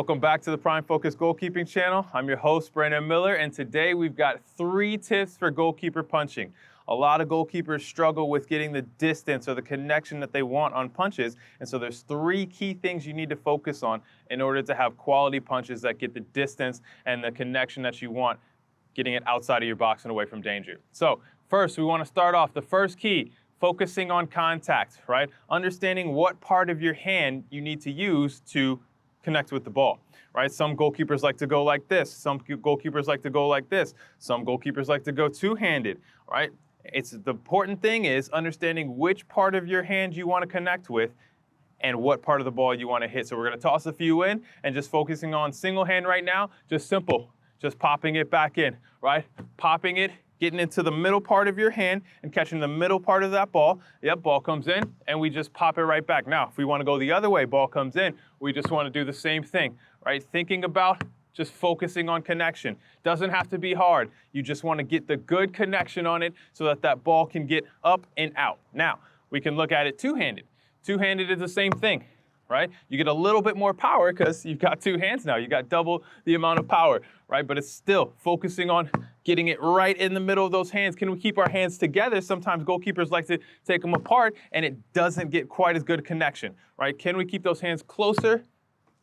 Welcome back to the Prime Focus Goalkeeping channel. I'm your host, Brandon Miller, and today we've got 3 tips for goalkeeper punching. A lot of goalkeepers struggle with getting the distance or the connection that they want on punches, and so there's 3 key things you need to focus on in order to have quality punches that get the distance and the connection that you want, getting it outside of your box and away from danger. So first, we want to start off the first key, focusing on contact, right? Understanding what part of your hand you need to use to connect with the ball, right? Some goalkeepers like to go like this. Some goalkeepers like to go like this. Some goalkeepers like to go two-handed, right? The important thing is understanding which part of your hand you want to connect with and what part of the ball you want to hit. So we're going to toss a few in and just focusing on single hand right now, just simple, just popping it back in, right? Popping it, getting into the middle part of your hand and catching the middle part of that ball. Yep, ball comes in and we just pop it right back. Now, if we want to go the other way, ball comes in, we just want to do the same thing, right? Thinking about just focusing on connection. Doesn't have to be hard. You just want to get the good connection on it so that that ball can get up and out. Now, we can look at it two-handed. Two-handed is the same thing, right? You get a little bit more power because you've got 2 hands now. You got double the amount of power, right? But it's still focusing on getting it right in the middle of those hands. Can we keep our hands together? Sometimes goalkeepers like to take them apart and it doesn't get quite as good a connection, right? Can we keep those hands closer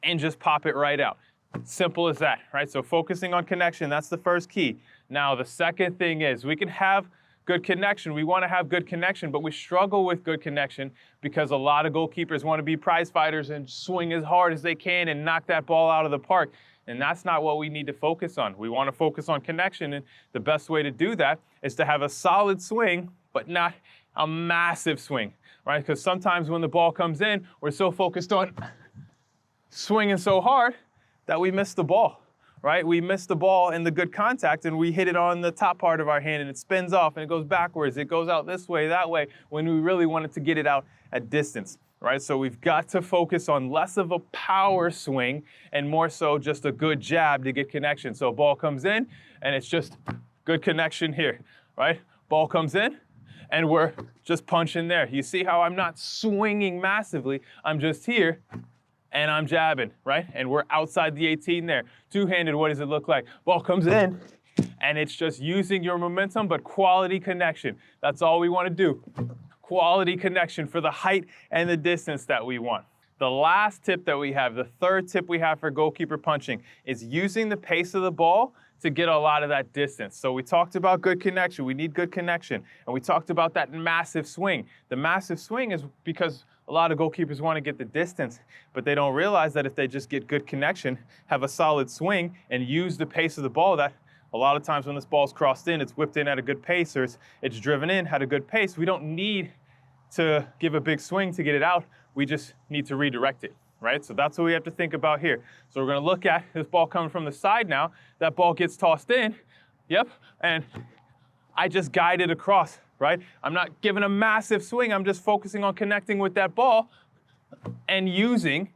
and just pop it right out? Simple as that, right? So focusing on connection, that's the first key. Now, the second thing is we can have good connection. We want to have good connection, but we struggle with good connection because a lot of goalkeepers want to be prize fighters and swing as hard as they can and knock that ball out of the park. And that's not what we need to focus on. We want to focus on connection, and the best way to do that is to have a solid swing, but not a massive swing, right? Because sometimes when the ball comes in, we're so focused on swinging so hard that we miss the ball. Right? We miss the ball in the good contact and we hit it on the top part of our hand and it spins off and it goes backwards. It goes out this way, that way, when we really wanted to get it out at distance, right? So we've got to focus on less of a power swing and more so just a good jab to get connection. So ball comes in and it's just good connection here, right? Ball comes in and we're just punching there. You see how I'm not swinging massively. I'm just here and I'm jabbing, right? And we're outside the 18 there. Two-handed, what does it look like? Ball comes in, and it's just using your momentum, but quality connection. That's all we want to do. Quality connection for the height and the distance that we want. The last tip that we have, the third tip we have for goalkeeper punching, is using the pace of the ball to get a lot of that distance. So we talked about good connection. We need good connection. And we talked about that massive swing. The massive swing is because a lot of goalkeepers want to get the distance, but they don't realize that if they just get good connection, have a solid swing, and use the pace of the ball, that a lot of times when this ball's crossed in, it's whipped in at a good pace, or it's driven in at a good pace. We don't need to give a big swing to get it out. We just need to redirect it, right? So that's what we have to think about here. So we're going to look at this ball coming from the side now. That ball gets tossed in, yep, and I just guide it across. Right? I'm not giving a massive swing. I'm just focusing on connecting with that ball and using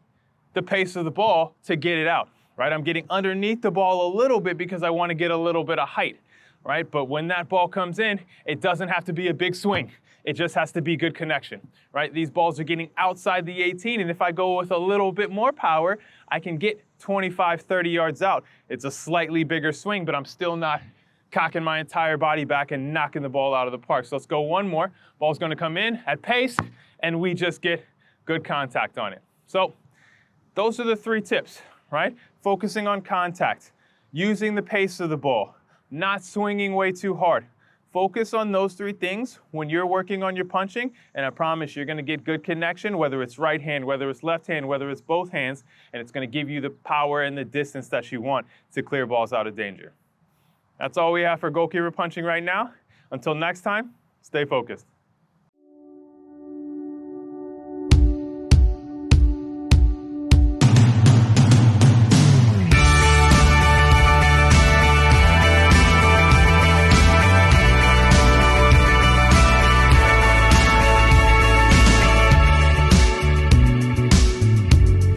the pace of the ball to get it out, right? I'm getting underneath the ball a little bit because I want to get a little bit of height, right? But when that ball comes in, it doesn't have to be a big swing. It just has to be good connection, right? These balls are getting outside the 18, and if I go with a little bit more power, I can get 25, 30 yards out. It's a slightly bigger swing, but I'm still not cocking my entire body back and knocking the ball out of the park. So let's go one more. Ball's going to come in at pace, and we just get good contact on it. So those are the 3 tips, right? Focusing on contact, using the pace of the ball, not swinging way too hard. Focus on those 3 things when you're working on your punching, and I promise you're going to get good connection, whether it's right hand, whether it's left hand, whether it's both hands, and it's going to give you the power and the distance that you want to clear balls out of danger. That's all we have for goalkeeper punching right now. Until next time, stay focused.